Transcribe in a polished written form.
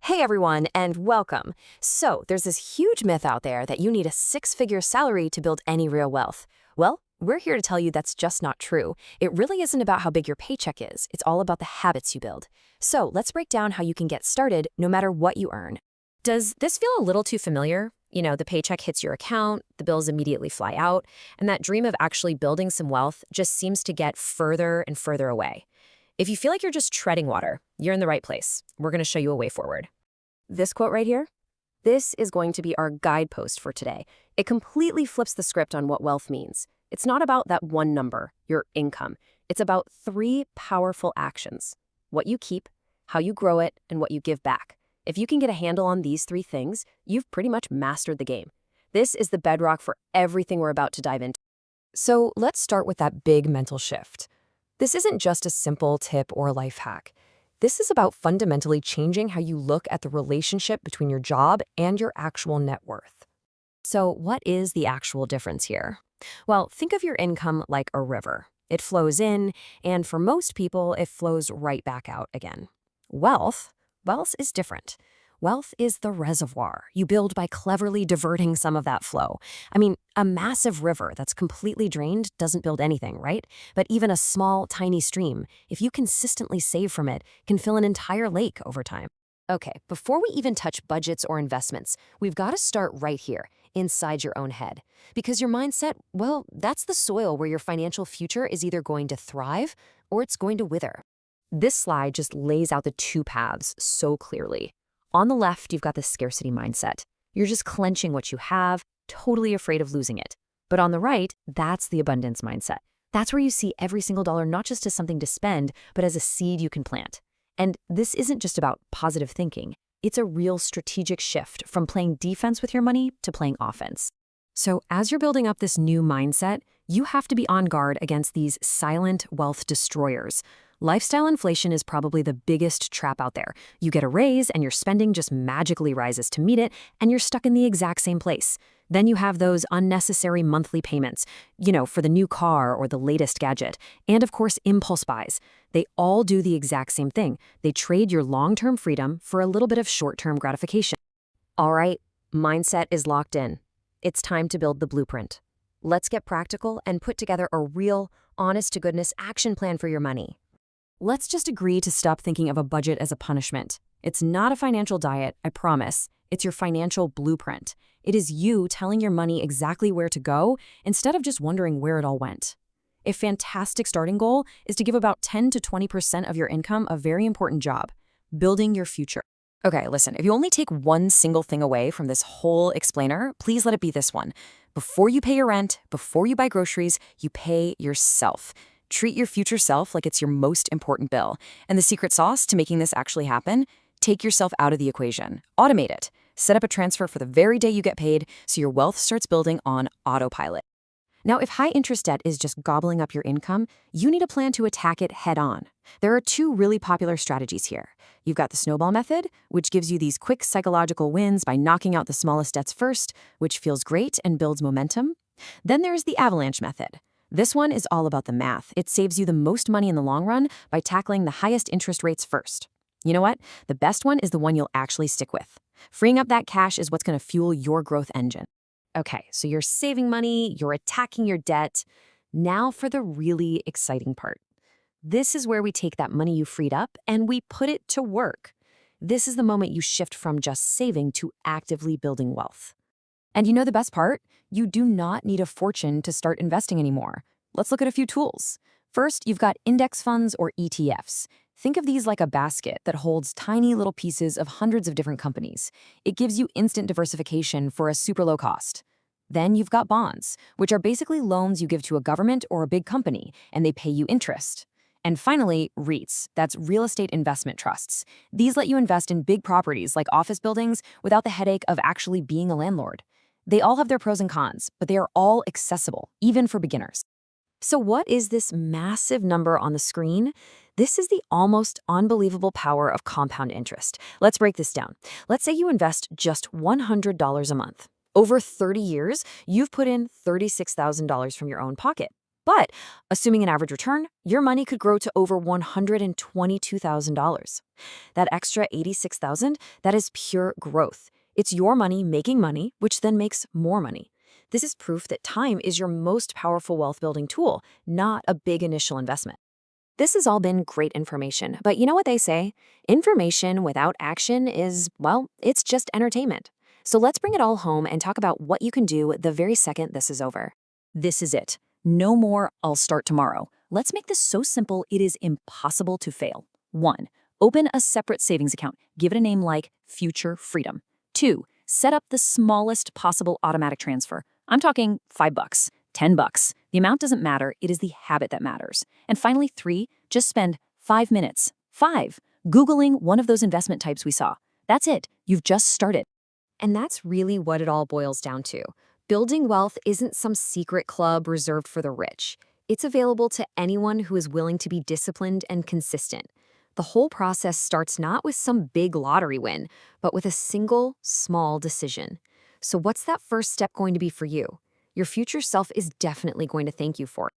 Hey everyone, and welcome. So, there's this huge myth out there that you need a six-figure salary to build any real wealth. Well, we're here to tell you that's just not true. It really isn't about how big your paycheck is, it's all about the habits you build. So, let's break down how you can get started no matter what you earn. Does this feel a little too familiar? The paycheck hits your account, the bills immediately fly out, and that dream of actually building some wealth just seems to get further and further away. If you feel like you're just treading water, you're in the right place. We're going to show you a way forward. This quote right here, this is going to be our guidepost for today. It completely flips the script on what wealth means. It's not about that one number, your income. It's about three powerful actions: what you keep, how you grow it, and what you give back. If you can get a handle on these three things, you've pretty much mastered the game. This is the bedrock for everything we're about to dive into. So let's start with that big mental shift. This isn't just a simple tip or a life hack. This is about fundamentally changing how you look at the relationship between your job and your actual net worth. So what is the actual difference here? Well, think of your income like a river. It flows in, and for most people, it flows right back out again. Wealth is different. Wealth is the reservoir you build by cleverly diverting some of that flow. A massive river that's completely drained doesn't build anything, right? But even a small, tiny stream, if you consistently save from it, can fill an entire lake over time. Okay, before we even touch budgets or investments, we've got to start right here, inside your own head. Because your mindset, well, that's the soil where your financial future is either going to thrive or it's going to wither. This slide just lays out the two paths so clearly. On the left, you've got the scarcity mindset. You're just clenching what you have, totally afraid of losing it. But on the right, that's the abundance mindset. That's where you see every single dollar not just as something to spend, but as a seed you can plant. And this isn't just about positive thinking. It's a real strategic shift from playing defense with your money to playing offense. So as you're building up this new mindset, you have to be on guard against these silent wealth destroyers. Lifestyle inflation is probably the biggest trap out there. You get a raise and your spending just magically rises to meet it, and you're stuck in the exact same place. Then you have those unnecessary monthly payments, for the new car or the latest gadget. And of course, impulse buys. They all do the exact same thing. They trade your long-term freedom for a little bit of short-term gratification. All right, mindset is locked in. It's time to build the blueprint. Let's get practical and put together a real, honest-to-goodness action plan for your money. Let's just agree to stop thinking of a budget as a punishment. It's not a financial diet, I promise. It's your financial blueprint. It is you telling your money exactly where to go instead of just wondering where it all went. A fantastic starting goal is to give about 10 to 20% of your income a very important job: building your future. Okay, listen, if you only take one single thing away from this whole explainer, please let it be this one. Before you pay your rent, before you buy groceries, you pay yourself. Treat your future self like it's your most important bill. And the secret sauce to making this actually happen? Take yourself out of the equation. Automate it. Set up a transfer for the very day you get paid so your wealth starts building on autopilot. Now, if high-interest debt is just gobbling up your income, you need a plan to attack it head-on. There are two really popular strategies here. You've got the snowball method, which gives you these quick psychological wins by knocking out the smallest debts first, which feels great and builds momentum. Then there's the avalanche method. This one is all about the math. It saves you the most money in the long run by tackling the highest interest rates first. You know what? The best one is the one you'll actually stick with. Freeing up that cash is what's going to fuel your growth engine. Okay, so you're saving money, you're attacking your debt. Now for the really exciting part. This is where we take that money you freed up and we put it to work. This is the moment you shift from just saving to actively building wealth. And you know the best part? You do not need a fortune to start investing anymore. Let's look at a few tools. First, you've got index funds or ETFs. Think of these like a basket that holds tiny little pieces of hundreds of different companies. It gives you instant diversification for a super low cost. Then you've got bonds, which are basically loans you give to a government or a big company, and they pay you interest. And finally, REITs, that's real estate investment trusts. These let you invest in big properties like office buildings without the headache of actually being a landlord. They all have their pros and cons, but they are all accessible, even for beginners. So what is this massive number on the screen? This is the almost unbelievable power of compound interest. Let's break this down. Let's say you invest just $100 a month. Over 30 years, you've put in $36,000 from your own pocket. But assuming an average return, your money could grow to over $122,000. That extra $86,000, that is pure growth. It's your money making money, which then makes more money. This is proof that time is your most powerful wealth building tool, not a big initial investment. This has all been great information, but you know what they say? Information without action is, well, it's just entertainment. So let's bring it all home and talk about what you can do the very second this is over. This is it. No more, I'll start tomorrow. Let's make this so simple it is impossible to fail. 1. Open a separate savings account. Give it a name like Future Freedom. 2. Set up the smallest possible automatic transfer. I'm talking $5, $10. The amount doesn't matter, it is the habit that matters. And finally, 3, just spend 5 minutes. 5. Googling one of those investment types we saw. That's it. You've just started. And that's really what it all boils down to. Building wealth isn't some secret club reserved for the rich. It's available to anyone who is willing to be disciplined and consistent. The whole process starts not with some big lottery win, but with a single, small decision. So what's that first step going to be for you? Your future self is definitely going to thank you for it.